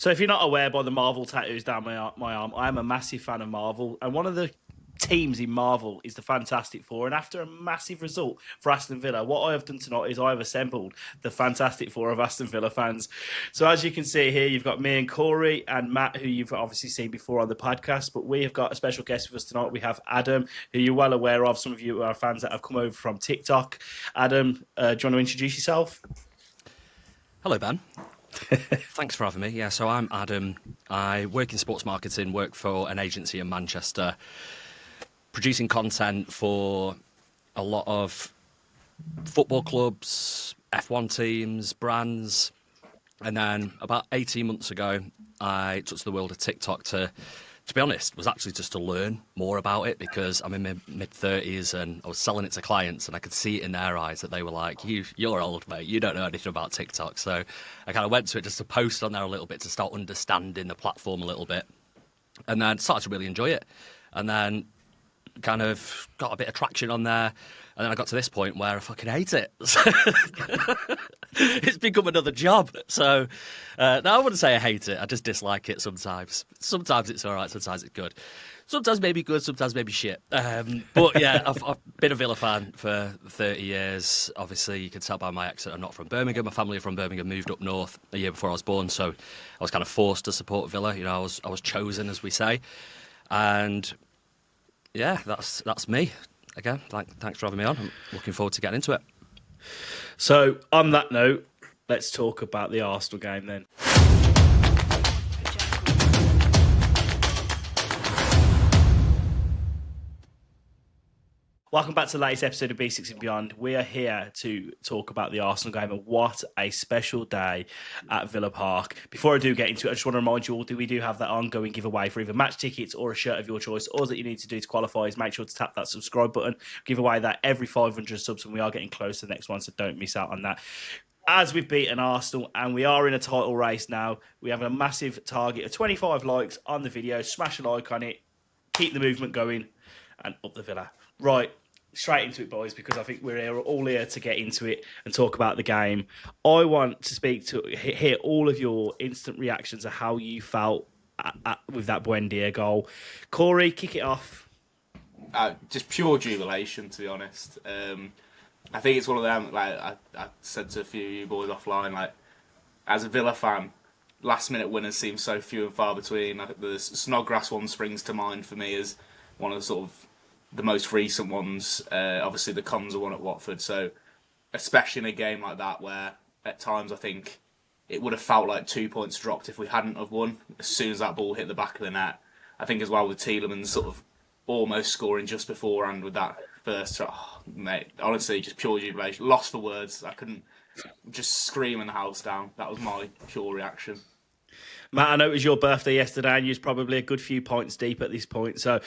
So if you're not aware by the Marvel tattoos down my arm, I am a massive fan of Marvel. And one of the teams in Marvel is the Fantastic Four. And after a massive result for Aston Villa, what I have done tonight is I have assembled the Fantastic Four of Aston Villa fans. So as you can see here, you've got me and Cory and Matt, who you've obviously seen before on the podcast. But we have got a special guest with us tonight. We have Adam, who you're well aware of. Some of you are fans that have come over from TikTok. Adam, do you want to introduce yourself? Hello, Ben. Thanks for having me. Yeah, so I'm Adam. I work in sports marketing, work for an agency in Manchester, producing content for a lot of football clubs, F1 teams, brands. And then about 18 months ago, I took to the world of TikTok to be honest, was actually just to learn more about it because I'm in my mid-30s and I was selling it to clients and I could see it in their eyes that they were like, you're old, mate. You don't know anything about TikTok. So I kind of went to it just to post on there a little bit to start understanding the platform a little bit and then started to really enjoy it. And then kind of got a bit of traction on there. And then I got to this point where I fucking hate it. It's become another job. So, no, I wouldn't say I hate it. I just dislike it sometimes. Sometimes it's all right, sometimes it's good. Sometimes maybe good, sometimes maybe shit. But yeah, I've been a Villa fan for 30 years. Obviously, you can tell by my accent I'm not from Birmingham. My family are from Birmingham, moved up north a year before I was born. So I was kind of forced to support Villa. You know, I was chosen, as we say. And yeah, that's me. Again, thanks for having me on. I'm looking forward to getting into it. So, on that note, let's talk about the Arsenal game then. Welcome back to the latest episode of B6 and Beyond. We are here to talk about the Arsenal game and what a special day at Villa Park. Before I do get into it, I just want to remind you all that we do have that ongoing giveaway for either match tickets or a shirt of your choice. All that you need to do to qualify is make sure to tap that subscribe button. Give away that every 500 subs and we are getting close to the next one, so don't miss out on that. As we've beaten Arsenal and we are in a title race now, we have a massive target of 25 likes on the video. Smash a like on it, keep the movement going and up the Villa. Right. Straight into it, boys, because I think we're all here to get into it and talk about the game. I want to hear all of your instant reactions of how you felt with that Buendia goal. Cory, kick it off. Just pure jubilation, to be honest. I think it's one of them, like I said to a few of you boys offline, like, as a Villa fan, last-minute winners seem so few and far between. The Snodgrass one springs to mind for me as one of the sort of the most recent ones. Obviously the Conza one at Watford, so especially in a game like that where at times I think it would have felt like 2 points dropped if we hadn't have won as soon as that ball hit the back of the net. I think as well with Tielemans sort of almost scoring just beforehand with that first shot. Oh, mate, honestly, just pure jubilation. Lost for words. I couldn't just screaming the house down. That was my pure reaction. Matt, I know it was your birthday yesterday and you was probably a good few points deep at this point. So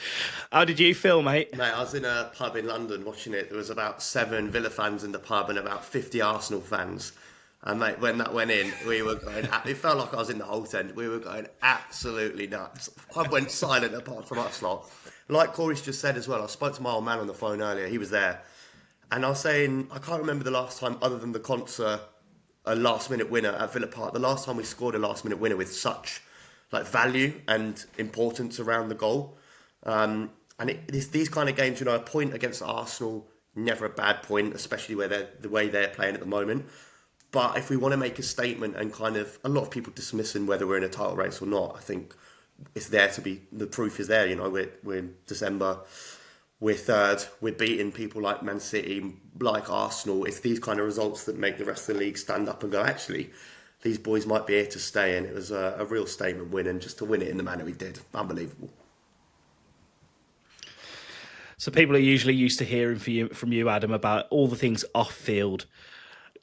how did you feel, mate? Mate, I was in a pub in London watching it. There was about 7 Villa fans in the pub and about 50 Arsenal fans. And mate, when that went in, we were going, it felt like I was in the whole tent. We were going absolutely nuts. I went silent apart from us lot. Like Cory's just said as well, I spoke to my old man on the phone earlier. He was there. And I was saying, I can't remember the last time, other than the concert, a last-minute winner at Villa Park. The last time we scored a last-minute winner with such like value and importance around the goal. And these kind of games, you know, a point against Arsenal, never a bad point, especially where the way they're playing at the moment. But if we want to make a statement and kind of, a lot of people dismissing whether we're in a title race or not, I think it's there to be, the proof is there, you know, we're in December, we're third, we're beating people like Man City, like Arsenal. It's these kind of results that make the rest of the league stand up and go, actually, these boys might be here to stay. And it was a real statement win, and just to win it in the manner we did, unbelievable. So people are usually used to hearing from you, Adam, about all the things off field.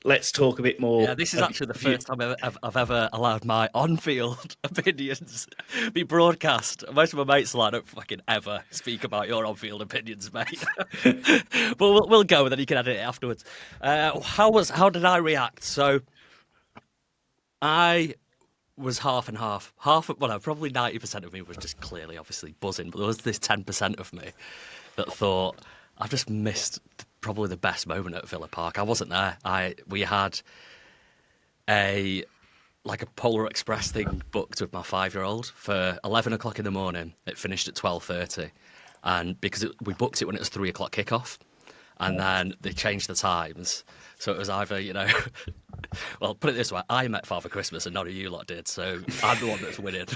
Let's talk a bit more. Yeah, this is actually the first time I've ever allowed my on-field opinions be broadcast. Most of my mates are like, I don't fucking ever speak about your on-field opinions, mate. But we'll go, and then you can edit it afterwards. How did I react? So I was half and half. Probably 90% of me was just clearly, obviously, buzzing. But there was this 10% of me that thought, I've just missed probably the best moment at Villa Park. I wasn't there. We had a like a Polar Express thing booked with my 5-year-old for 11 o'clock in the morning. It finished at 12:30, and because we booked it when it was 3 o'clock kickoff, and then they changed the times, so it was either well, put it this way: I met Father Christmas, and none of you lot did, so I'm the one that's winning.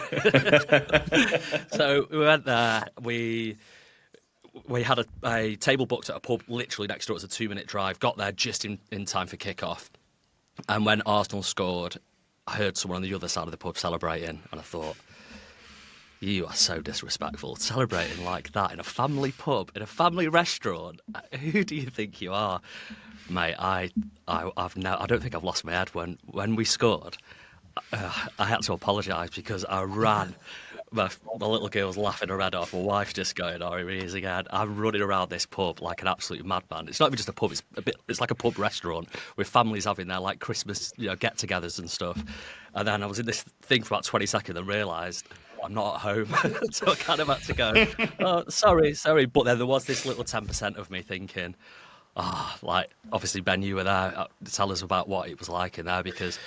So we went there. We had a table booked at a pub literally next door. It was a 2-minute drive. Got there just in time for kickoff, and when Arsenal scored, I heard someone on the other side of the pub celebrating, and I thought, you are so disrespectful, celebrating like that in a family pub, in a family restaurant. Who do you think you are? Mate, I don't think I've lost my head when we scored. I had to apologise because I ran. My little girl's laughing her head off. My wife's just going, "Oh, here he is again." I'm running around this pub like an absolute madman. It's not even just a pub; it's like a pub restaurant with families having their like Christmas, get-togethers and stuff. And then I was in this thing for about 20 seconds and realised I'm not at home, so I kind of had to go, "Oh, sorry." But then there was this little 10% of me thinking, obviously Ben, you were there. Tell us about what it was like in there, because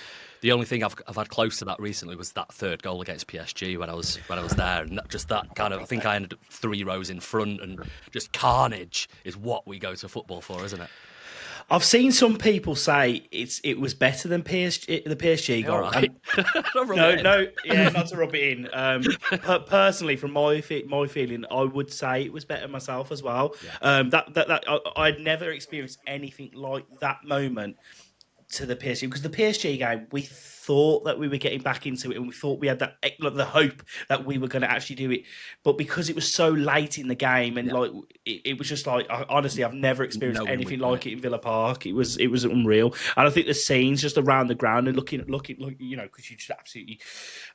the only thing I've had close to that recently was that third goal against PSG when I was there, and just that kind of, I think I ended up 3 rows in front, and just carnage is what we go to football for, isn't it? I've seen some people say it was better than the PSG goal. Right. Not to rub it in. Personally, from my feeling, I would say it was better myself as well. Yeah. I'd never experienced anything like that moment to the PSG, because the PSG game, we thought that we were getting back into it, and we thought we had the hope that we were going to actually do it, but because it was so late in the game, and it was just like, honestly, I've never experienced anything like it in Villa Park. It was unreal, and I think the scenes just around the ground and looking, because you're just absolutely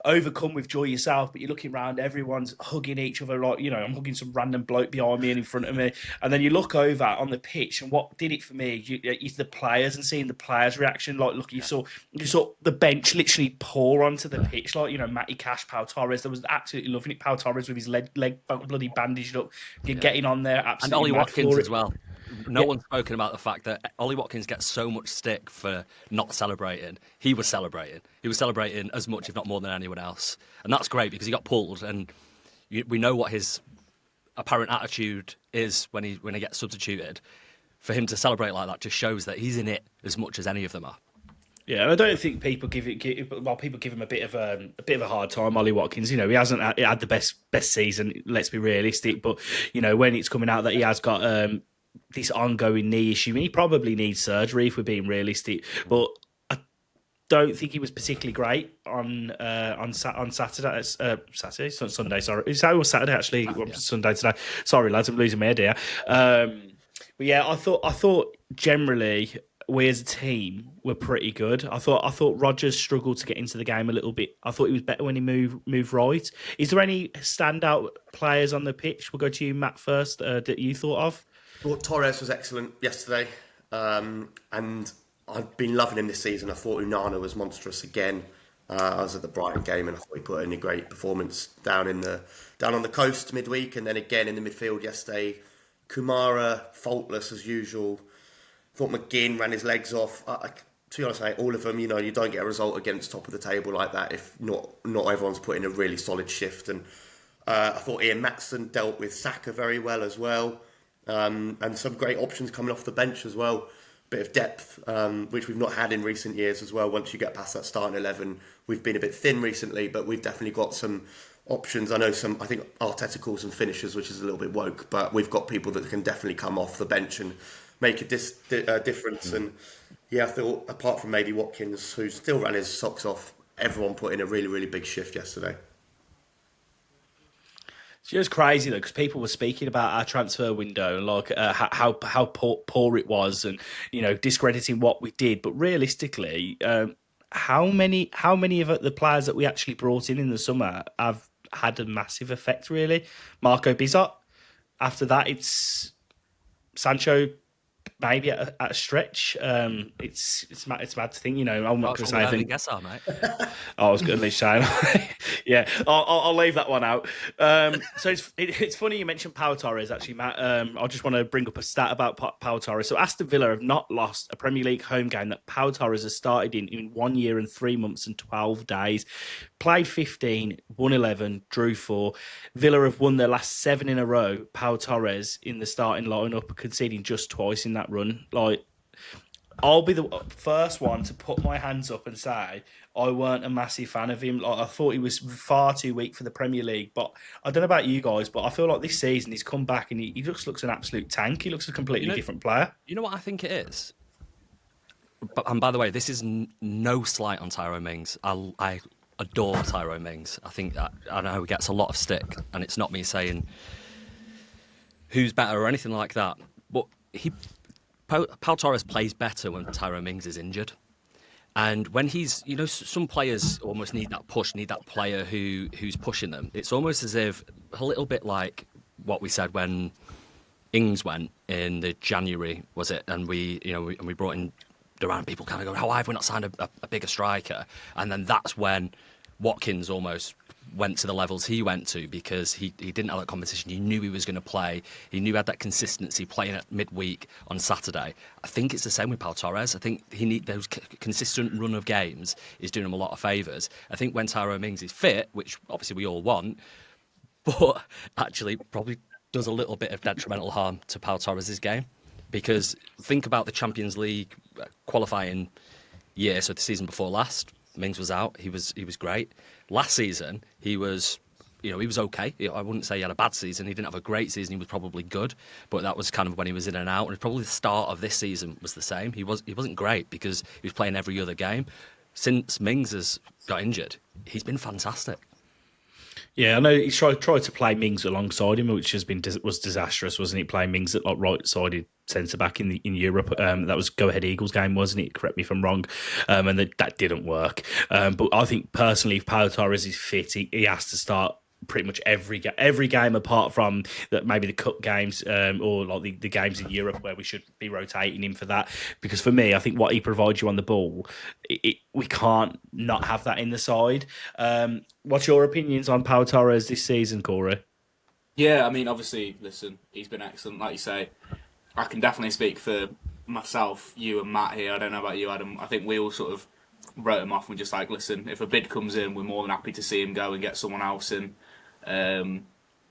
overcome with joy yourself, but you're looking around, everyone's hugging each other, I'm hugging some random bloke behind me and in front of me, and then you look over on the pitch, and what did it for me is the players, and seeing the players' reaction. You saw the bench literally pour onto the pitch, Matty Cash, Pau Torres. There was absolutely loving it. Pau Torres with his leg bloody bandaged up, getting on there, absolutely. And Ollie Watkins as well. No one's spoken about the fact that Ollie Watkins gets so much stick for not celebrating. He was celebrating. He was celebrating as much, if not more, than anyone else, and that's great because he got pulled, and we know what his apparent attitude is when he gets substituted. For him to celebrate like that just shows that he's in it as much as any of them are. Yeah, and I don't think people give him a bit of a hard time. Ollie Watkins, he hasn't had the best season. Let's be realistic, but when it's coming out that he has got this ongoing knee issue, and he probably needs surgery if we're being realistic. But I don't think he was particularly great on Saturday. Sunday. Sorry, it was Saturday actually. Sunday today. Sorry, lads, I'm losing my head here. But yeah, I thought generally, we as a team were pretty good. I thought Rodgers struggled to get into the game a little bit. I thought he was better when he moved right. Is there any standout players on the pitch? We'll go to you, Matt, first, that you thought of. Well, Torres was excellent yesterday, and I've been loving him this season. I thought Unana was monstrous again. I was at the Brighton game, and I thought he put in a great performance down on the coast midweek, and then again in the midfield yesterday. Kumara, faultless as usual. Thought McGinn ran his legs off. To be honest, mate, all of them, you don't get a result against top of the table like that if not everyone's put in a really solid shift. And I thought Ian Matson dealt with Saka very well as well. And some great options coming off the bench as well. Bit of depth, which we've not had in recent years as well. Once you get past that starting 11, we've been a bit thin recently, but we've definitely got some options. I think Arteta calls them finishers, which is a little bit woke, but we've got people that can definitely come off the bench and make a difference. And yeah, I thought apart from maybe Watkins, who still ran his socks off, everyone put in a really, really big shift yesterday. It's just crazy though, because people were speaking about our transfer window and how poor it was, and discrediting what we did. But realistically, how many of the players that we actually brought in the summer have had a massive effect? Really, Marco Bizot. After that, it's Sancho. Maybe at a stretch, it's mad to think. I'm not going to say anything. Guess mate. I was going to say, Yeah, I'll leave that one out. So it's funny you mentioned Pau Torres, actually, Matt. I just want to bring up a stat about Pau Torres. So Aston Villa have not lost a Premier League home game that Pau Torres has started in 1 year and 3 months and 12 days. Played 15, won 11, drew 4. Villa have won their last 7 in a row. Pau Torres in the starting lineup, conceding just twice in that run. Like, I'll be the first one to put my hands up and say I weren't a massive fan of him. Like, I thought he was far too weak for the Premier League. But I don't know about you guys, but I feel like this season he's come back and he just looks an absolute tank. He looks a completely different player. You know what I think it is? And by the way, this is no slight on Tyrone Mings. I adore Tyrone Mings. I think I know he gets a lot of stick, and it's not me saying who's better or anything like that. But Pau Torres plays better when Tyrone Mings is injured. And when he's, some players almost need that push, need that player who's pushing them. It's almost as if, a little bit like what we said when Ings went in the January, was it? And we brought in Duran. People kind of go, why have we not signed a bigger striker? And then that's when Watkins almost went to the levels he went to, because he didn't have that competition. He knew he was going to play. He knew he had that consistency playing at midweek on Saturday. I think it's the same with Pau Torres. I think he need those consistent run of games is doing him a lot of favours. I think when Tyrone Mings is fit, which obviously we all want, but actually probably does a little bit of detrimental harm to Pau Torres' game. Because think about the Champions League qualifying year, so the season before last, Mings was out. He was great. Last season, he was okay. I wouldn't say he had a bad season. He didn't have a great season. He was probably good, but that was kind of when he was in and out. And probably the start of this season was the same. He wasn't great because he was playing every other game. Since Mings has got injured, he's been fantastic. Yeah, I know he tried to play Mings alongside him, which was disastrous, wasn't it? Playing Mings at like right-sided centre back in Europe. That was Go Ahead Eagles game, wasn't it? Correct me if I'm wrong. And that didn't work. But I think personally, if Pau Torres is fit, he has to start pretty much every game apart from maybe the cup games or like the games in Europe where we should be rotating him for that. Because for me, I think what he provides you on the ball, we can't not have that in the side. What's your opinions on Pau Torres this season, Cory? Yeah, I mean, obviously, listen, he's been excellent. Like you say, I can definitely speak for myself, you and Matt here. I don't know about you, Adam. I think we all sort of wrote him off and we're just like, listen, if a bid comes in, we're more than happy to see him go and get someone else in.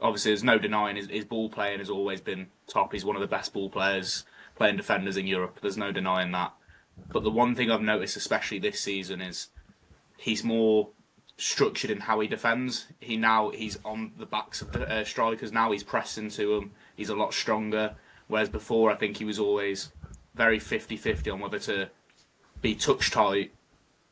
Obviously, there's no denying his ball playing has always been top. He's one of the best ball players, playing defenders in Europe. There's no denying that. But the one thing I've noticed, especially this season, is he's more structured in how he defends. He's on the backs of the strikers. Now he's pressing to them. He's a lot stronger. Whereas before, I think he was always very 50-50 on whether to be touch tight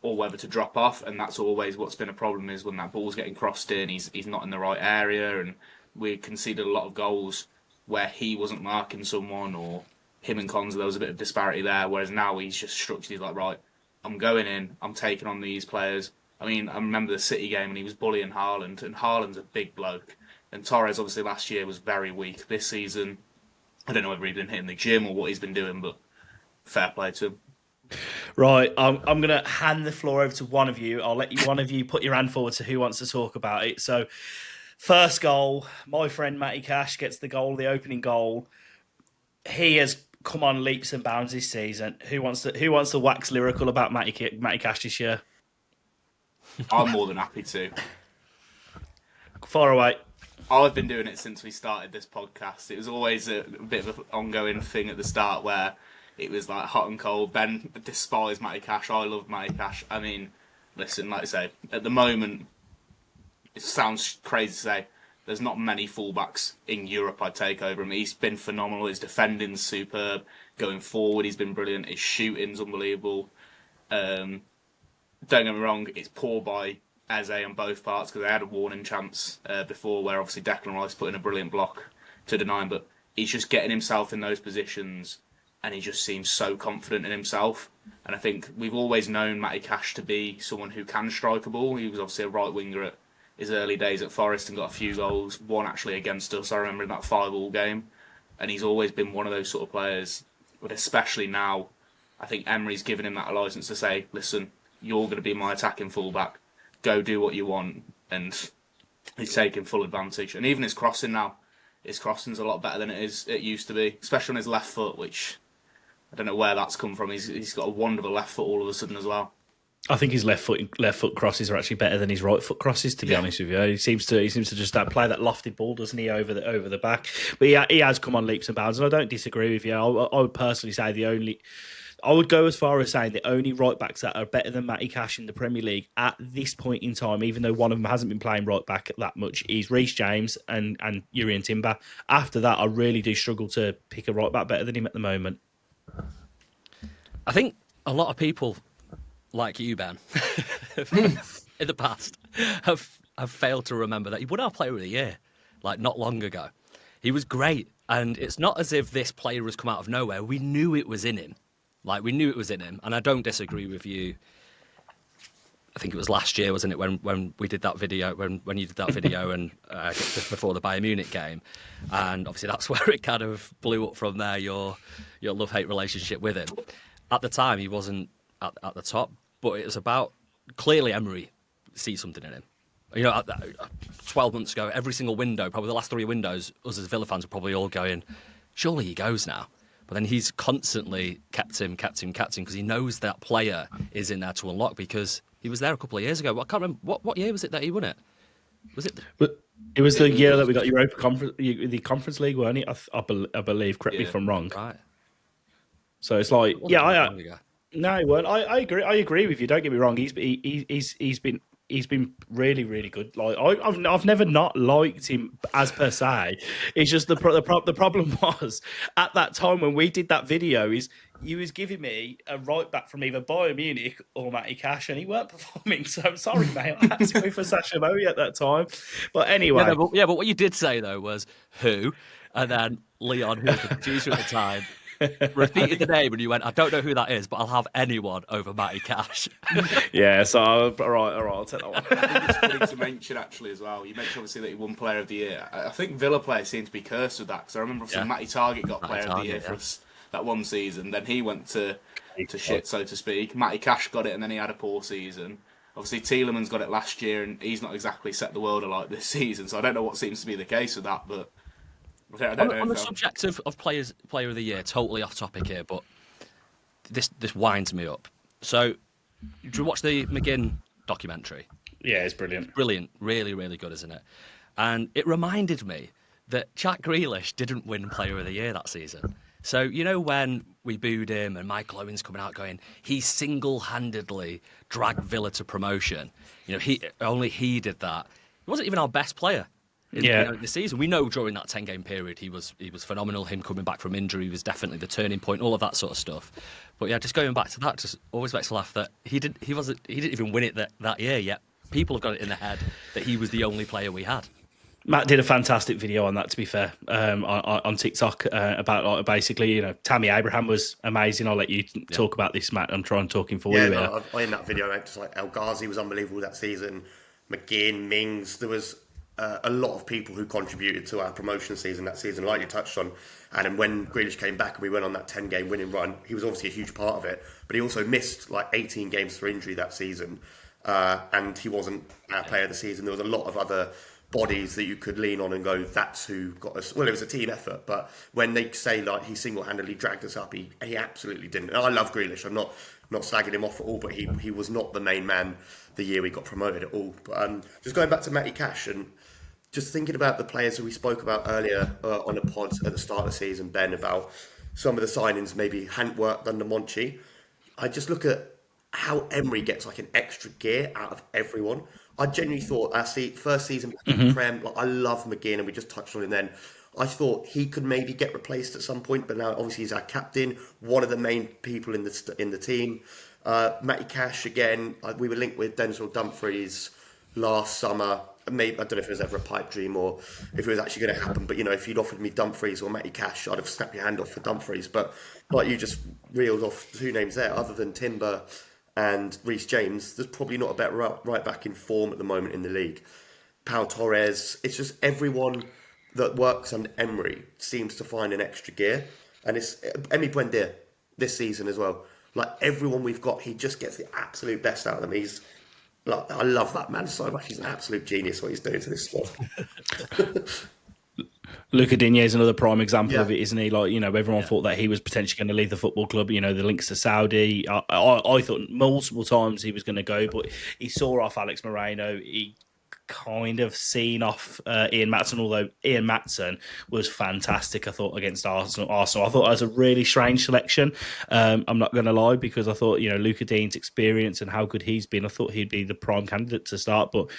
or whether to drop off, and that's always what's been a problem, is when that ball's getting crossed in, he's not in the right area, and we conceded a lot of goals where he wasn't marking someone, or him and Konza, there was a bit of disparity there, whereas now he's just structured. He's like, right, I'm going in, I'm taking on these players. I mean, I remember the City game and he was bullying Haaland, and Haaland's a big bloke, and Torres obviously last year was very weak. This season, I don't know whether he's been hitting the gym or what he's been doing, but fair play to him. Right, I'm going to hand the floor over to one of you. I'll let one of you put your hand forward to who wants to talk about it. So, first goal, my friend Matty Cash gets the opening goal. He has come on leaps and bounds this season. Who wants to wax lyrical about Matty Cash this year? I'm more than happy to. Far away. I've been doing it since we started this podcast. It was always a bit of an ongoing thing at the start where it was like hot and cold. Ben despised Matty Cash. I love Matty Cash. I mean, listen, like I say, at the moment, it sounds crazy to say, there's not many fullbacks in Europe I'd take over him. He's been phenomenal. His defending's superb. Going forward, he's been brilliant. His shooting's unbelievable. Don't get me wrong, it's poor by Eze on both parts, because they had a warning chance before where obviously Declan Rice put in a brilliant block to deny him, but he's just getting himself in those positions and he just seems so confident in himself. And I think we've always known Matty Cash to be someone who can strike a ball. He was obviously a right winger at his early days at Forest and got a few goals, one actually against us, I remember, in that 5-5 game. And he's always been one of those sort of players, but especially now, I think Emery's given him that licence to say, listen, you're going to be my attacking fullback. Go do what you want. and he's taking full advantage. And even his crossing now, his crossing's a lot better than it used to be, especially on his left foot, which I don't know where that's come from. He's got a wonderful left foot all of a sudden as well. I think his left foot crosses are actually better than his right foot crosses. To be honest with you, he seems to just play that lofted ball, doesn't he, over the back? But he has come on leaps and bounds, and I don't disagree with you. I would personally say I would go as far as saying the only right backs that are better than Matty Cash in the Premier League at this point in time, even though one of them hasn't been playing right back that much, is Reece James and Urian Timber. After that, I really do struggle to pick a right back better than him at the moment. I think a lot of people like you, Ben, in the past have failed to remember that he won our Player of the Year like not long ago. He was great, and it's not as if this player has come out of nowhere. We knew it was in him. And I don't disagree with you. I think it was last year, wasn't it, when we did that video, when you did that video and just before the Bayern Munich game, and obviously that's where it kind of blew up from there. Your love-hate relationship with him. At the time, he wasn't at the top, but it was about clearly Emery sees something in him. 12 months ago, every single window, probably the last 3 windows, us as Villa fans were probably all going, surely he goes now. But then he's constantly kept him because he knows that player is in there to unlock, because he was there a couple of years ago. I can't remember what year was it that he won it. Was it? It was the year that we got Europa Conference, the Conference League, weren't it? I believe. Correct me if I'm wrong. Right. So it's like, no, he weren't. I agree. I agree with you. Don't get me wrong. He's been really, really good. Like I've never not liked him as per se. It's just the problem was at that time when we did that video is you was giving me a right back from either Bayern Munich or Matty Cash, and he weren't performing. So I'm sorry, mate. I had to go for Sasha Moe at that time. But anyway, but what you did say though was who, and then Leon, who was the producer at the time, repeated the name, and you went, I don't know who that is, but I'll have anyone over Matty Cash. Yeah, so all right, I'll take that one. I think it's funny to mention actually as well. You mentioned obviously that he won Player of the Year. I think Villa players seem to be cursed with that, because I remember Matty Target got Player of the Year for us that one season. Then he went to shit, so to speak. Matty Cash got it, and then he had a poor season. Obviously, Tielemans got it last year, and he's not exactly set the world alight this season. So I don't know what seems to be the case with that, but. On the subject of Player of the Year, totally off topic here, but this winds me up. So, did you watch the McGinn documentary? Yeah, it's brilliant. Brilliant. Really, really good, isn't it? And it reminded me that Jack Grealish didn't win Player of the Year that season. So, when we booed him and Michael Owen's coming out going, he single-handedly dragged Villa to promotion. Only he did that. He wasn't even our best player. In the season, we know during that 10-game period he was phenomenal. Him coming back from injury was definitely the turning point. All of that sort of stuff. But yeah, just going back to that, just always makes me laugh that he didn't even win it that year yet. People have got it in their head that he was the only player we had. Matt did a fantastic video on that, to be fair, on TikTok about basically, Tammy Abraham was amazing. I'll let you talk about this, Matt. I'm trying talking for you. Yeah, in that video, just like El Ghazi was unbelievable that season. McGinn, Mings, there was a lot of people who contributed to our promotion season that season, like you touched on. And when Grealish came back and we went on that 10-game winning run, he was obviously a huge part of it. But he also missed like 18 games for injury that season. And he wasn't our player of the season. There was a lot of other bodies that you could lean on and go, that's who got us. Well, it was a team effort. But when they say like he single-handedly dragged us up, he absolutely didn't. And I love Grealish. I'm not slagging him off at all, but he was not the main man the year we got promoted at all. But just going back to Matty Cash and just thinking about the players that we spoke about earlier on the pod at the start of the season, Ben, about some of the signings maybe hadn't worked under Monchi. I just look at how Emery gets like an extra gear out of everyone. I genuinely thought first season Prem, like I love McGinn, and we just touched on him then. I thought he could maybe get replaced at some point, but now obviously he's our captain, one of the main people in the team. Matty Cash again. We were linked with Denzel Dumfries last summer. Maybe I don't know if it was ever a pipe dream or if it was actually going to happen. But if you'd offered me Dumfries or Matty Cash, I'd have snapped your hand off for Dumfries. But like you just reeled off 2 names there, other than Timber and Reece James, there's probably not a better right back in form at the moment in the league. Pau Torres. It's just everyone that works under Emery seems to find an extra gear, and it's Emi Buendia this season as well. Like everyone we've got, he just gets the absolute best out of them. Like, I love that man so much. He's an absolute genius what he's doing to this squad. Luca Digne is another prime example of Yeah. it, isn't he? Like, everyone thought that he was potentially going to leave the football club. The links to Saudi. I thought multiple times he was going to go, but he saw off Alex Moreno. He kind of seen off Ian Maatson, although Ian Maatson was fantastic, I thought, against Arsenal. I thought it was a really strange selection. I'm not going to lie, because I thought, Luca Digne's experience and how good he's been, I thought he'd be the prime candidate to start, but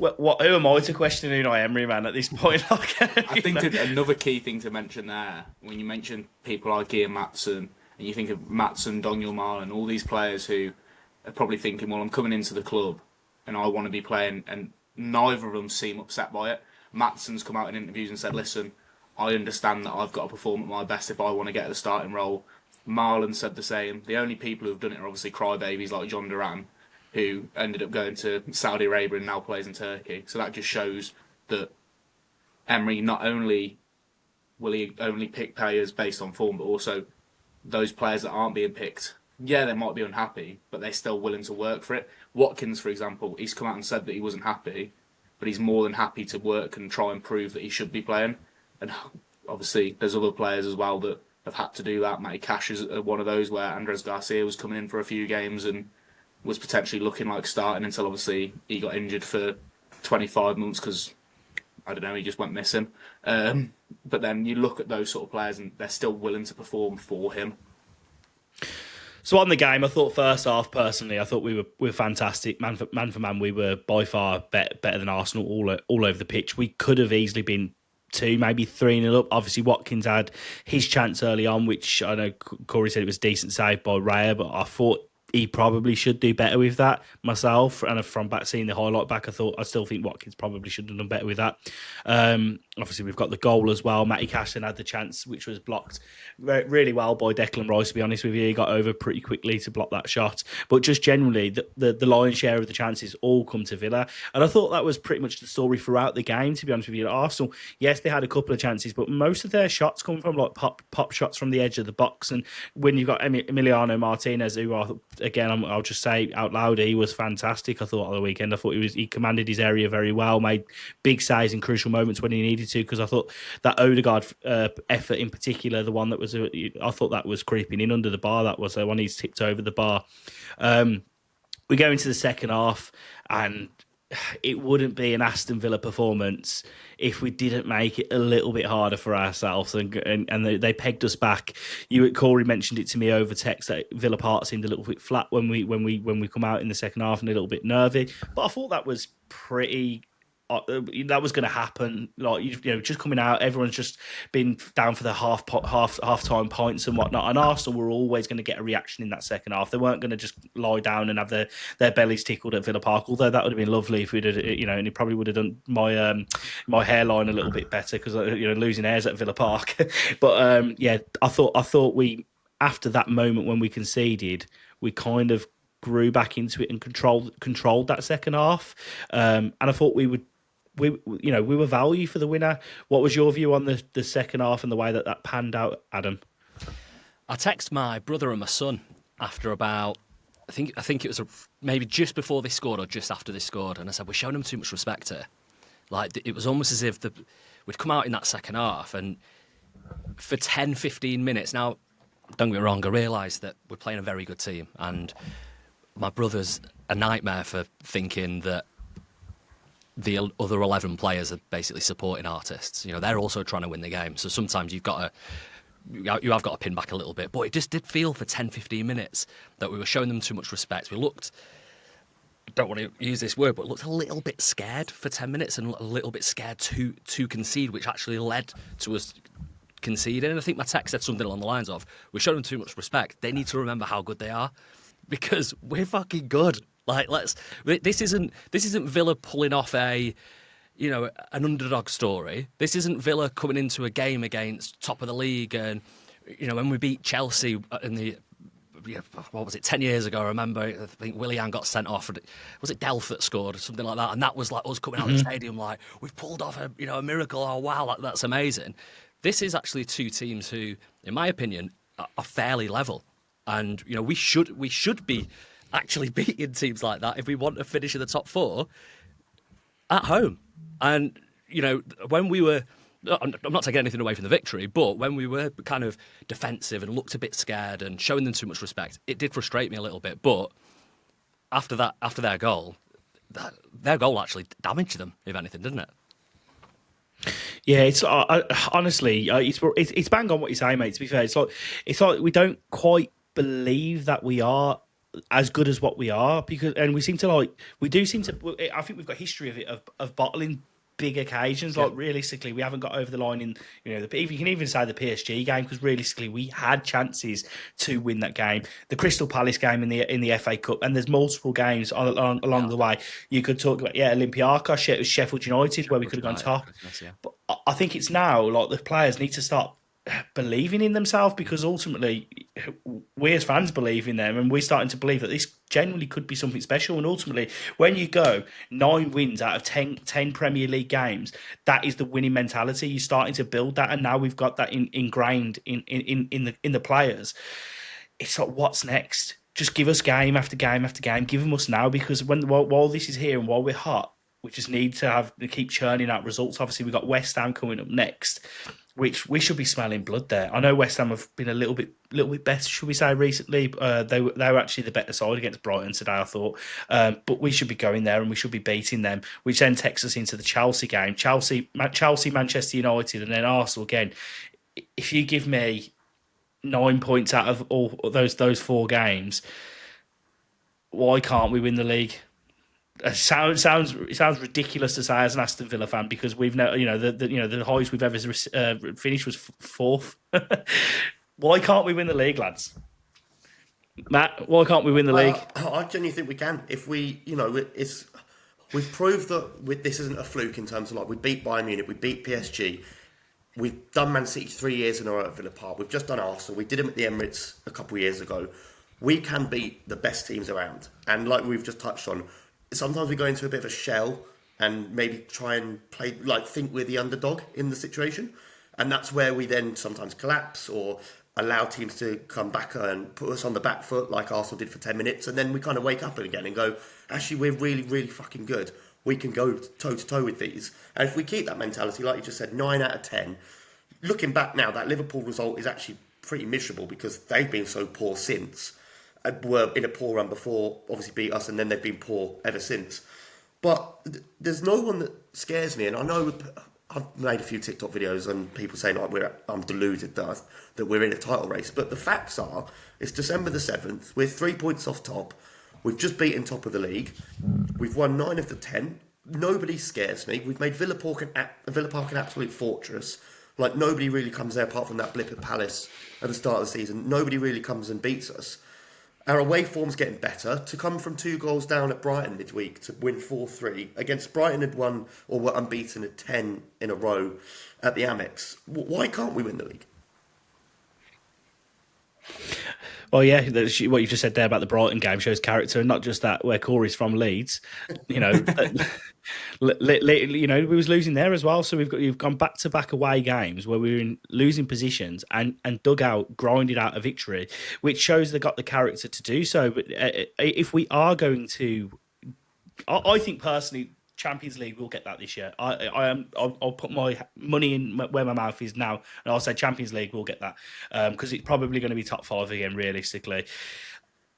who am I to question Unai Emery, man, at this point? I think another key thing to mention there, when you mention people like Ian Maatson, and you think of Maatson, Daniel Marlin, all these players who are probably thinking, well, I'm coming into the club and I want to be playing, and neither of them seem upset by it. Matsson's come out in interviews and said, listen, I understand that I've got to perform at my best if I want to get the starting role. Marlon said the same. The only people who've done it are obviously crybabies like John Duran, who ended up going to Saudi Arabia and now plays in Turkey. So that just shows that Emery, not only will he only pick players based on form, but also those players that aren't being picked, yeah, they might be unhappy, but they're still willing to work for it. Watkins, for example, he's come out and said that he wasn't happy, but he's more than happy to work and try and prove that he should be playing. And obviously, there's other players as well that have had to do that. Matty Cash is one of those where Andres Garcia was coming in for a few games and was potentially looking like starting until obviously he got injured for 25 months because, I don't know, he just went missing. But then you look at those sort of players and they're still willing to perform for him. So on the game, I thought first half, personally, I thought we were fantastic. Man for man, we were by far better than Arsenal all over the pitch. We could have easily been 2, maybe 3-0 up. Obviously, Watkins had his chance early on, which I know Cory said it was a decent save by Raya, but I thought he probably should do better with that myself. And from back seeing the highlight back, I still think Watkins probably should have done better with that. Obviously, we've got the goal as well. Matty Cash had the chance, which was blocked really well by Declan Rice, to be honest with you. He got over pretty quickly to block that shot. But just generally, the lion's share of the chances all come to Villa. And I thought that was pretty much the story throughout the game, to be honest with you. Arsenal, yes, they had a couple of chances, but most of their shots come from like pop shots from the edge of the box. And when you've got Emiliano Martinez, who again, I'll just say out loud, he was fantastic. I thought on the weekend, I thought he commanded his area very well, made big saves in crucial moments when he needed to. Because I thought that Odegaard effort in particular, the one that was, I thought that was creeping in under the bar. That was the one he's tipped over the bar. We go into the second half, and it wouldn't be an Aston Villa performance if we didn't make it a little bit harder for ourselves, and they pegged us back. Cory mentioned it to me over text that Villa Park seemed a little bit flat when we come out in the second half and a little bit nervy. But I thought that was pretty. That was going to happen. Like just coming out, everyone's just been down for the half time pints and whatnot. And Arsenal were always going to get a reaction in that second half. They weren't going to just lie down and have their bellies tickled at Villa Park. Although that would have been lovely if we'd, and it probably would have done my hairline a little bit better because losing hairs at Villa Park. But I thought we, after that moment when we conceded, we kind of grew back into it and controlled that second half. And I thought we were value for the winner. What was your view on the second half and the way that panned out, Adam? I text my brother and my son after about, I think it was maybe just before they scored or just after they scored, and I said, we're showing them too much respect here. Like, it was almost as if we'd come out in that second half, and for 10, 15 minutes, now, don't get me wrong, I realise that we're playing a very good team, and my brother's a nightmare for thinking that the other 11 players are basically supporting artists. They're also trying to win the game. So sometimes you have got to pin back a little bit. But it just did feel for 10, 15 minutes that we were showing them too much respect. We looked, I don't want to use this word, but looked a little bit scared for 10 minutes and a little bit scared to concede, which actually led to us conceding. And I think my text said something along the lines of, we're showing them too much respect. They need to remember how good they are because we're fucking good. Like, this isn't Villa pulling off an underdog story. This isn't Villa coming into a game against top of the league, and when we beat Chelsea in the, what was it, 10 years ago? I remember, I think Willian got sent off. Was it Delph that scored or something like that? And that was like us coming out of the stadium like, we've pulled off a miracle. Oh wow, that's amazing. This is actually two teams who, in my opinion, are fairly level, and we should be actually beating teams like that if we want to finish in the top four at home. And, you know, when we were, I'm not taking anything away from the victory, but when we were kind of defensive and looked a bit scared and showing them too much respect, it did frustrate me a little bit. But after their goal actually damaged them, if anything, didn't it? Yeah, it's honestly, it's bang on what you say, mate. To be fair, it's like we don't quite believe that we are as good as what we are, because we seem to I think we've got history of bottling big occasions. Like realistically, we haven't got over the line in if you can even say the PSG game, because realistically we had chances to win that game. The Crystal Palace game in the FA Cup, and there's multiple games along the way. You could talk about Olympiacos, it was Sheffield United where we could have gone top. But I think it's now like the players need to start believing in themselves, because ultimately we as fans believe in them, and we're starting to believe that this genuinely could be something special. And ultimately, when you go 9 wins out of 10 Premier League games, that is the winning mentality. You're starting to build that, and now we've got that ingrained in the players. It's like, what's next? Just give us game after game after game. Give them us now, because while this is here and while we're hot, we just need to keep churning out results. Obviously, we've got West Ham coming up next, which we should be smelling blood there. I know West Ham have been a little bit better, should we say, recently. They were actually the better side against Brighton today, I thought. But we should be going there and we should be beating them, which then takes us into the Chelsea game. Chelsea, Manchester United, and then Arsenal again. If you give me 9 points out of all those 4 games, why can't we win the league? It sounds ridiculous to say as an Aston Villa fan, because we've the highest we've ever finished was 4th. Why can't we win the league, lads? Matt, why can't we win the league? I genuinely think we can. If we, we've proved that this isn't a fluke in terms of, like, we beat Bayern Munich, we beat PSG, we've done Man City 3 years in a row at Villa Park, we've just done Arsenal, we did them at the Emirates a couple of years ago. We can beat the best teams around, and like we've just touched on, sometimes we go into a bit of a shell and maybe try and play, like, think we're the underdog in the situation. And that's where we then sometimes collapse or allow teams to come back and put us on the back foot, like Arsenal did for 10 minutes. And then we kind of wake up again and go, actually, we're really, really fucking good. We can go toe-to-toe with these. And if we keep that mentality, like you just said, 9 out of 10, looking back now, that Liverpool result is actually pretty miserable, because they've been so poor since. Were in a poor run before, obviously beat us, and then they've been poor ever since. But there's no one that scares me, and I know I've made a few TikTok videos and people saying, like, I'm deluded that we're in a title race. But the facts are, it's December the 7th, we're 3 points off top, we've just beaten top of the league, we've won 9 of the 10, nobody scares me, we've made Villa Park an absolute fortress. Like, nobody really comes there apart from that blip at Palace at the start of the season. Nobody really comes and beats us. Our away form's getting better. To come from 2 goals down at Brighton midweek to win 4-3 against Brighton had won or were unbeaten at 10 in a row at the Amex. Why can't we win the league? Well, yeah, what you just said there about the Brighton game shows character, and not just that, where Cory's from Leeds. We was losing there as well. So we've gone back-to-back away games where we were in losing positions and dug out, grinded out a victory, which shows they got the character to do so. But if we are going to, I think personally, Champions League will get that this year. I'll put my money in where my mouth is now, and I'll say Champions League will get that, because it's probably going to be top 5 again, realistically.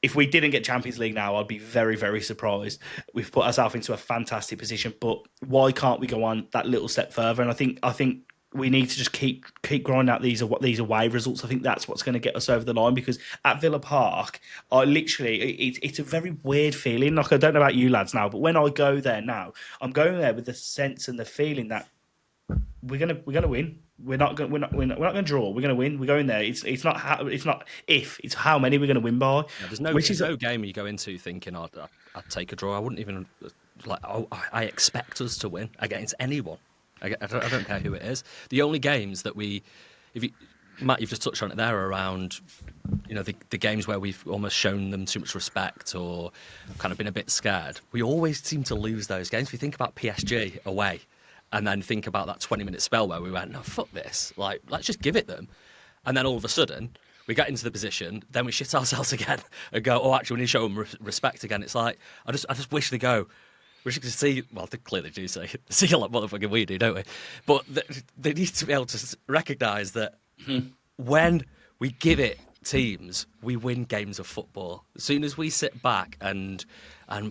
If we didn't get Champions League now, I'd be very, very surprised. We've put ourselves into a fantastic position, but why can't we go on that little step further? And I think we need to just keep grinding out these away results. I think that's what's going to get us over the line, because at Villa Park, it's a very weird feeling. Like, I don't know about you lads now, but when I go there now, I'm going there with the sense and the feeling that we're gonna win. We're not going to draw. We're going to win. We're going there. It's not if, it's how many we're going to win by. Yeah, there's no game you go into thinking I'd take a draw. I wouldn't even I expect us to win against anyone. I don't care who it is. The only games that Matt, you've just touched on it there, around the games where we've almost shown them too much respect or kind of been a bit scared. We always seem to lose those games. If you think about PSG away, and then think about that 20-minute spell where we went, no, fuck this, like, let's just give it them. And then all of a sudden, we get into the position, then we shit ourselves again and go, oh, actually, we need to show them respect again. It's like, I just wish they go. We should see, well, they clearly do see a lot more than fucking we do, don't we? But they need to be able to recognise that when we give it teams, we win games of football. As soon as we sit back and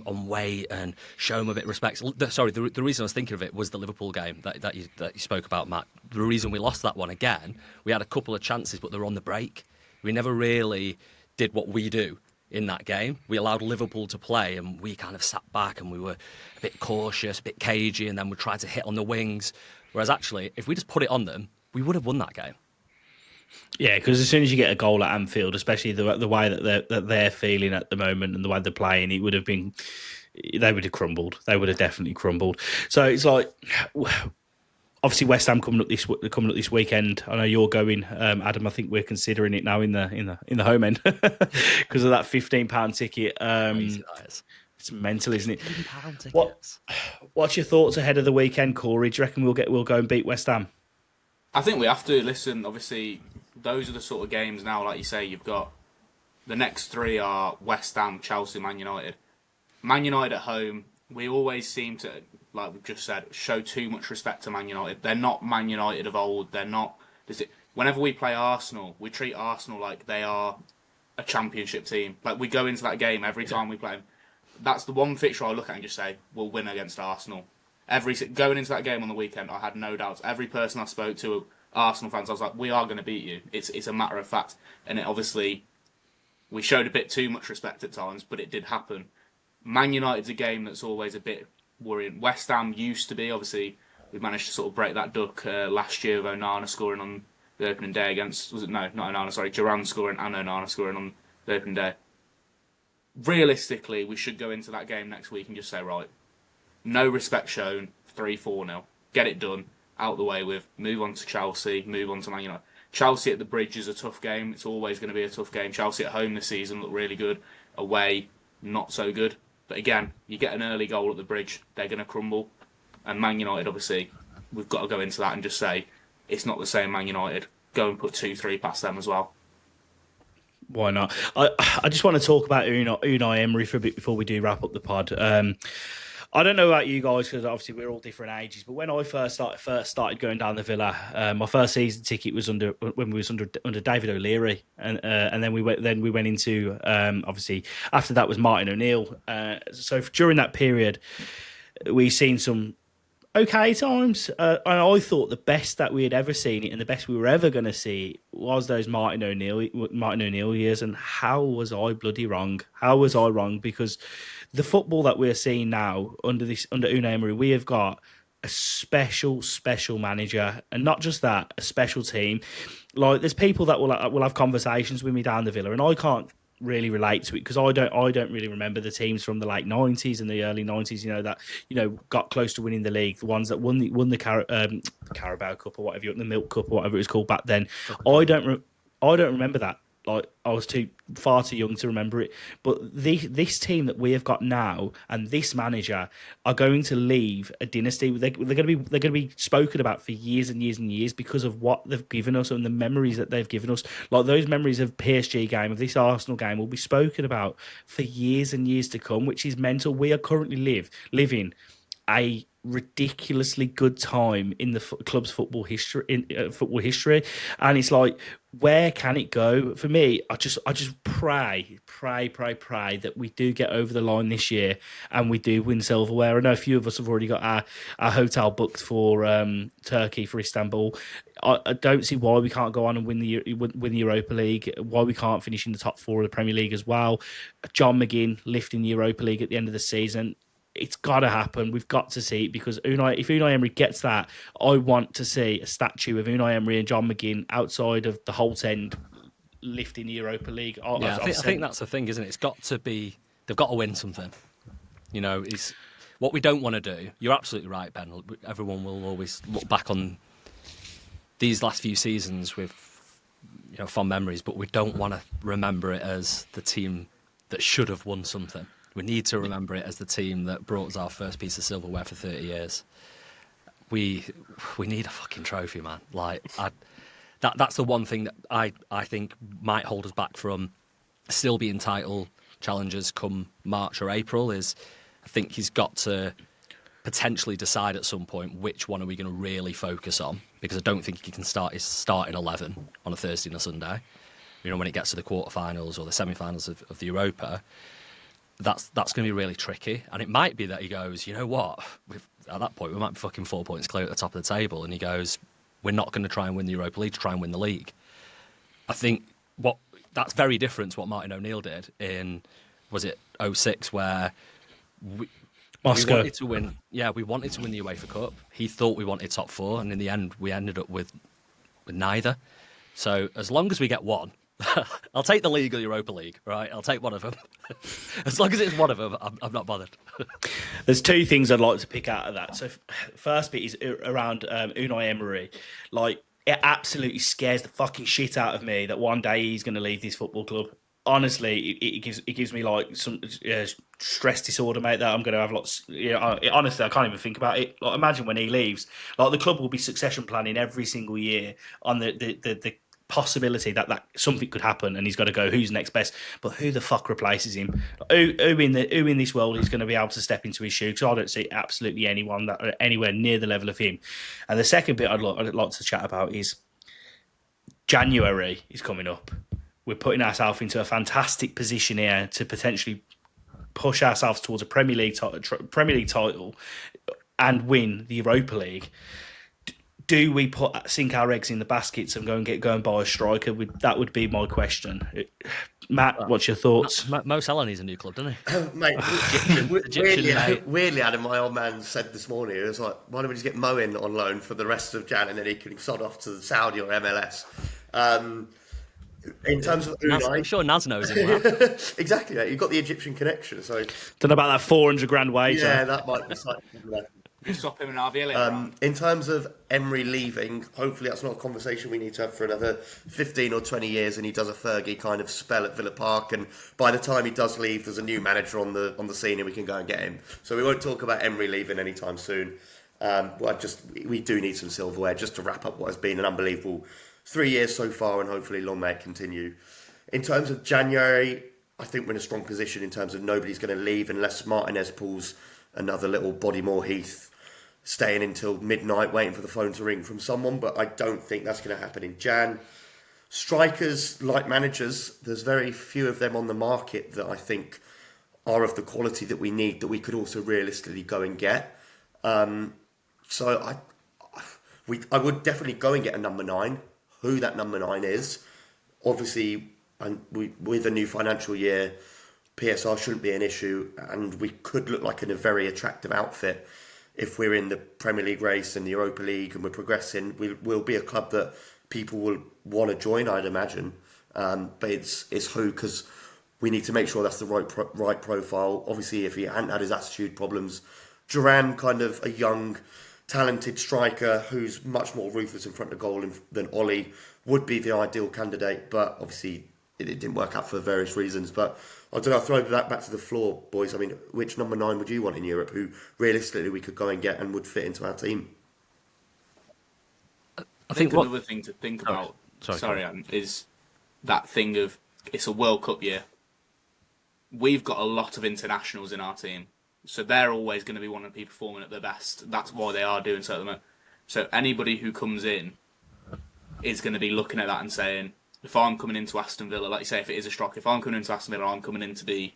wait and show them a bit of respect. Sorry, the reason I was thinking of it was the Liverpool game that you spoke about, Matt. The reason we lost that one again, we had a couple of chances, but they were on the break. We never really did what we do in that game. We allowed Liverpool to play, and we kind of sat back and we were a bit cautious, a bit cagey, and then we tried to hit on the wings. Whereas actually, if we just put it on them, we would have won that game. Yeah, because as soon as you get a goal at Anfield, especially the way that they're feeling at the moment and the way they're playing, they would have crumbled. They would have definitely crumbled. So it's like, obviously West Ham coming up this weekend. I know you're going, Adam. I think we're considering it now in the home end because of that £15 ticket. It's mental, isn't it? What's your thoughts ahead of the weekend, Corey? Do you reckon we'll go and beat West Ham? I think we have to. Listen, obviously, those are the sort of games now, like you say, you've got the next three are West Ham, Chelsea, Man United. Man United at home, we always seem to, like we've just said, show too much respect to Man United. They're not Man United of old. They're not. Whenever we play Arsenal, we treat Arsenal like they are a championship team. Like we go into that game every time we play them. That's the one fixture I look at and just say, we'll win against Arsenal. Going into that game on the weekend, I had no doubts. Every person I spoke to, Arsenal fans, I was like, we are going to beat you. It's a matter of fact. And it obviously, we showed a bit too much respect at times, but it did happen. Man United's a game that's always a bit worrying. West Ham used to be, obviously, we managed to sort of break that duck last year with Onana scoring on the opening day against, not Onana, sorry, Duran scoring and Onana scoring on the opening day. Realistically, we should go into that game next week and just say, right, no respect shown, 3-4-0. Get it done, out the way with, move on to Chelsea, move on to Man United. Chelsea at the Bridge is a tough game. It's always going to be a tough game. Chelsea at home this season look really good. Away, not so good. But again, you get an early goal at the Bridge, they're going to crumble. And Man United, obviously, we've got to go into that and just say, it's not the same Man United. Go and put 2-3 past them as well. Why not? I just want to talk about Unai Emery for a bit before we do wrap up the pod. I don't know about you guys because obviously we're all different ages. But when I first started going down the Villa, my first season ticket was under David O'Leary, and then we went into obviously after that was Martin O'Neill. So during that period, we've seen some okay times, and I thought the best that we had ever seen it and the best we were ever going to see was those Martin O'Neill years. And how was I bloody wrong? How was I wrong? Because the football that we're seeing now under Unai Emery, we have got a special manager, and not just that, a special team. Like there's people that will have conversations with me down the Villa, and I can't really relate to it because I don't really remember the teams from the late 90s and the early 90s, that got close to winning the league, the ones that won the Carabao Cup or whatever, the Milk Cup or whatever it was called back then. I don't remember that. Like I was far too young to remember it. But this team that we have got now and this manager are going to leave a dynasty. They're going to be spoken about for years and years and years because of what they've given us and the memories that they've given us. Like those memories of PSG game, of this Arsenal game, will be spoken about for years and years to come, which is mental. We are currently living a ridiculously good time in the club's football history, and it's like, where can it go? For me, I just pray that we do get over the line this year and we do win silverware. I know a few of us have already got our hotel booked for Turkey, for Istanbul. I don't see why we can't go on and win the Europa League, why we can't finish in the top four of the Premier League as well. John McGinn lifting the Europa League at the end of the season. It's got to happen. We've got to see it because if Unai Emery gets that, I want to see a statue of Unai Emery and John McGinn outside of the Holt End lifting the Europa League. I think that's the thing, isn't it? It's got to be. They've got to win something. It's what we don't want to do. You're absolutely right, Ben. Everyone will always look back on these last few seasons with fond memories, but we don't want to remember it as the team that should have won something. We need to remember it as the team that brought us our first piece of silverware for 30 years. We need a fucking trophy, man. Like, that's the one thing that I think might hold us back from still being title challengers come March or April. Is I think he's got to potentially decide at some point which one are we going to really focus on, because I don't think he can start his starting 11 on a Thursday and a Sunday. You know, when it gets to the quarterfinals or the semi-finals of the Europa, that's going to be really tricky. And it might be that he goes, you know what, at that point we might be fucking 4 points clear at the top of the table, and he goes, we're not going to try and win the Europa League to try and win the league. I think that's very different to what Martin O'Neill did in, was it 06, where Moscow. we wanted to win. Yeah, we wanted to win the UEFA Cup. He thought we wanted top 4, and in the end, we ended up with neither. So as long as we get one, I'll take the league or Europa League, right? I'll take one of them. As long as it's one of them, I'm not bothered. There's two things I'd like to pick out of that. So first bit is around Unai Emery. Like, it absolutely scares the fucking shit out of me that one day he's going to leave this football club. Honestly, it gives me like some stress disorder, mate. That I'm going to have lots. Honestly, I can't even think about it. Like, imagine when he leaves, like the club will be succession planning every single year on the possibility that something could happen, and he's got to go. Who's next best? But who the fuck replaces him? Who in this world is going to be able to step into his shoe? Because I don't see absolutely anyone that anywhere near the level of him. And the second bit I'd like to chat about is January is coming up. We're putting ourselves into a fantastic position here to potentially push ourselves towards a Premier League title and win the Europa League. Do we sink our eggs in the baskets and go and buy a striker? That would be my question. Matt, what's your thoughts? Mo Salah needs a new club, doesn't he? Mate, Egyptian, weirdly, Adam, my old man said this morning, it was like, why don't we just get Mo in on loan for the rest of Jan, and then he can sod off to Saudi or MLS. In terms of Unai, I'm sure Naz knows him well. exactly, mate. You've got the Egyptian connection, so Don't know about that 400 grand wage. yeah, that might be slightly. You swap him and RV later. In terms of Emery leaving, hopefully that's not a conversation we need to have for another 15 or 20 years, and he does a Fergie kind of spell at Villa Park, and by the time he does leave, there's a new manager on the scene and we can go and get him. So we won't talk about Emery leaving anytime soon. We do need some silverware just to wrap up what has been an unbelievable 3 years so far, and hopefully long may it continue. In terms of January, I think we're in a strong position in terms of nobody's going to leave unless Martinez pulls another little Bodymore Heath, staying until midnight waiting for the phone to ring from someone, but I don't think that's going to happen in Jan. Strikers, like managers, there's very few of them on the market that I think are of the quality that we need, that we could also realistically go and get. So I would definitely go and get a number 9. Who that number 9 is, obviously, and with a new financial year, PSR shouldn't be an issue, and we could look like in a very attractive outfit if we're in the Premier League race and the Europa League and we're progressing. We'll be a club that people will want to join, I'd imagine. But it's who, because we need to make sure that's the right profile. Obviously, if he hadn't had his attitude problems, Duran, kind of a young, talented striker who's much more ruthless in front of goal than Ollie, would be the ideal candidate. But obviously, it didn't work out for various reasons. But I don't know, I'll throw that back to the floor, boys. I mean, which number 9 would you want in Europe who realistically we could go and get and would fit into our team? I think another thing to think about, Adam, is that thing of it's a World Cup year. We've got a lot of internationals in our team, so they're always going to be wanting to be performing at their best. That's why they are doing so at the moment. So anybody who comes in is going to be looking at that and saying, if I'm coming into Aston Villa, like you say, if it is a striker, if I'm coming into Aston Villa, I'm coming in to be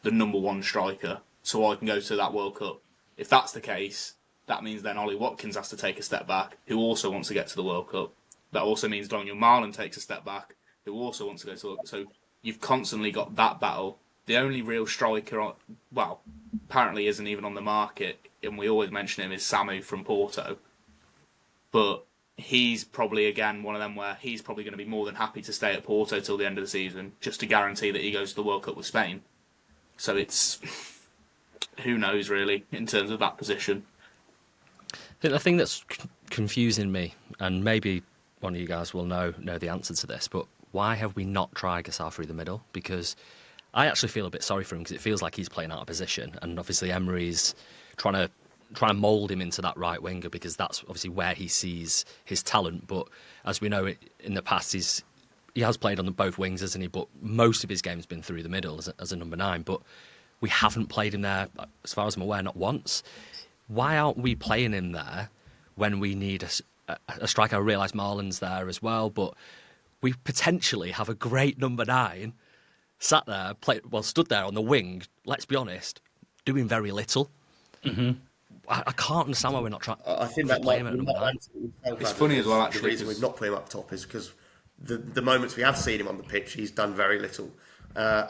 the number 1 striker so I can go to that World Cup. If that's the case, that means then Ollie Watkins has to take a step back, who also wants to get to the World Cup. That also means Daniel Marlon takes a step back, who also wants to go to the World Cup. So you've constantly got that battle. The only real striker, well, apparently isn't even on the market, and we always mention him, is Samu from Porto. But he's probably, again, one of them where he's probably going to be more than happy to stay at Porto till the end of the season, just to guarantee that he goes to the World Cup with Spain. So it's, who knows, really, in terms of that position. I think the thing that's confusing me, and maybe one of you guys will know the answer to this, but why have we not tried Gassar through the middle? Because I actually feel a bit sorry for him, because it feels like he's playing out of position, and obviously Emery's trying to trying to mould him into that right winger because that's obviously where he sees his talent. But as we know, in the past, he has played on both wings, hasn't he? But most of his game's been through the middle as a number 9. But we haven't played him there, as far as I'm aware, not once. Why aren't we playing him there when we need a striker? I realise Marlon's there as well, but we potentially have a great number 9 sat there, stood there on the wing, let's be honest, doing very little. Mm-hmm. I can't understand why we're not trying. I think that might be It's funny as well, actually. The reason we've not put him up top is because the moments we have seen him on the pitch, he's done very little.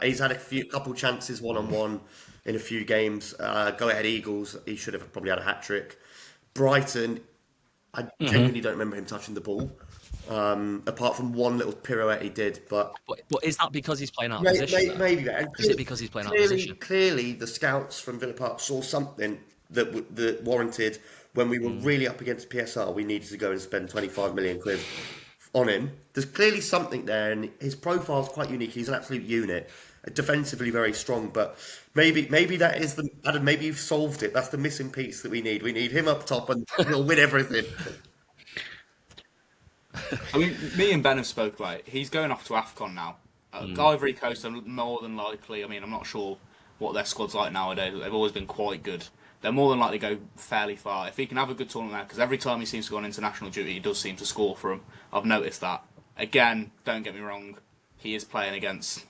He's had a couple chances one-on-one in a few games. Go ahead Eagles, he should have probably had a hat-trick. Brighton, I genuinely don't remember him touching the ball. Apart from one little pirouette he did, but is that because he's playing out of position? Maybe. Is it because he's playing out of position? Clearly, the scouts from Villa Park saw something that warranted when we were really up against PSR. We needed to go and spend 25 million quid on him. There's clearly something there, and his profile's quite unique. He's an absolute unit, defensively very strong. But maybe that is Adam. Maybe you've solved it. That's the missing piece that we need. We need him up top, and we'll win everything. I mean, me and Ben have spoke, like, he's going off to AFCON now. Ivory Coast are more than likely, I mean, I'm not sure what their squad's like nowadays, but they've always been quite good. They're more than likely to go fairly far. If he can have a good tournament there, because every time he seems to go on international duty, he does seem to score for them. I've noticed that. Again, don't get me wrong, he is playing against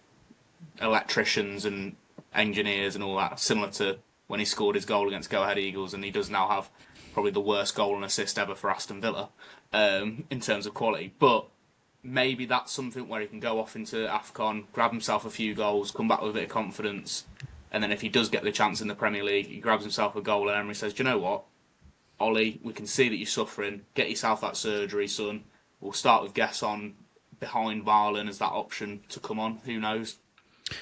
electricians and engineers and all that, similar to when he scored his goal against Go Ahead Eagles, and he does now have probably the worst goal and assist ever for Aston Villa in terms of quality. But maybe that's something where he can go off into AFCON, grab himself a few goals, come back with a bit of confidence, and then if he does get the chance in the Premier League, he grabs himself a goal and Emery says, do you know what, Ollie, we can see that you're suffering, get yourself that surgery, son. We'll start with Guess on behind Marlon as that option to come on, who knows.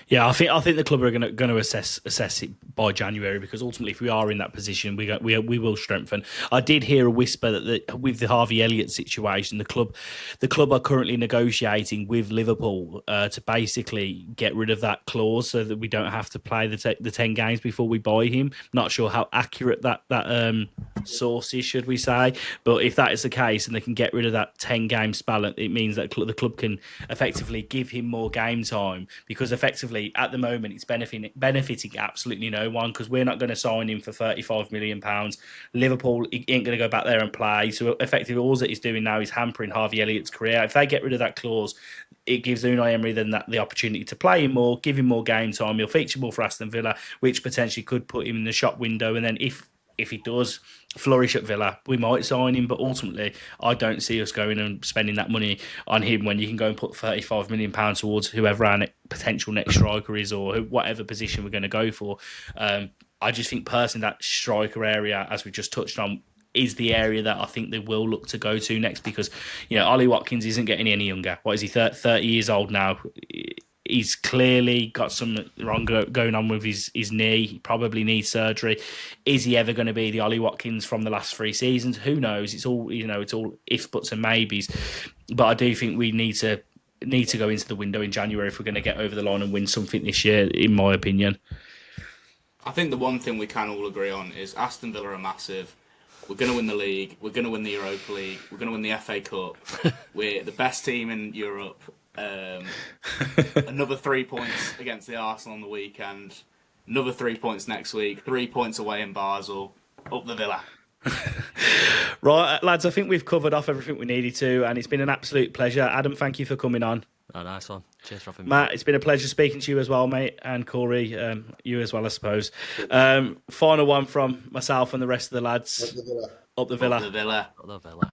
Yeah, I think the club are going to assess it by January, because ultimately, if we are in that position, we will strengthen. I did hear a whisper that with the Harvey Elliott situation, the club are currently negotiating with Liverpool to basically get rid of that clause so that we don't have to play the 10 games before we buy him. Not sure how accurate that source is, should we say? But if that is the case and they can get rid of that 10-game spell, it means that the club can effectively give him more game time, because effectively at the moment it's benefiting absolutely no one, because we're not going to sign him for £35 million. Liverpool ain't going to go back there and play. So effectively all that he's doing now is hampering Harvey Elliott's career. If they get rid of that clause, it gives Unai Emery then the opportunity to play him more, give him more game time. He'll feature more for Aston Villa, which potentially could put him in the shop window. And then if he does flourish at Villa, we might sign him. But ultimately, I don't see us going and spending that money on him when you can go and put £35 million towards whoever our potential next striker is, or whatever position we're going to go for. I just think personally that striker area, as we just touched on, is the area that I think they will look to go to next, because Ollie Watkins isn't getting any younger. What is he, 30 years old now? He's clearly got something wrong going on with his knee. He probably needs surgery. Is he ever going to be the Ollie Watkins from the last 3 seasons? Who knows? It's all it's all ifs, buts, and maybes. But I do think we need to go into the window in January if we're going to get over the line and win something this year, in my opinion. I think the one thing we can all agree on is Aston Villa are massive. We're going to win the league. We're going to win the Europa League. We're going to win the FA Cup. We're the best team in Europe. Another 3 points against the Arsenal on the weekend. Another 3 points next week. 3 points away in Basel. Up the Villa. Right, lads, I think we've covered off everything we needed to, and it's been an absolute pleasure. Adam, thank you for coming on. Oh, nice one. Cheers for having me. Matt, it's been a pleasure speaking to you as well, mate, and Cory, you as well, I suppose. Final one from myself and the rest of the lads. Up the Villa. Up the Villa. Up the Villa.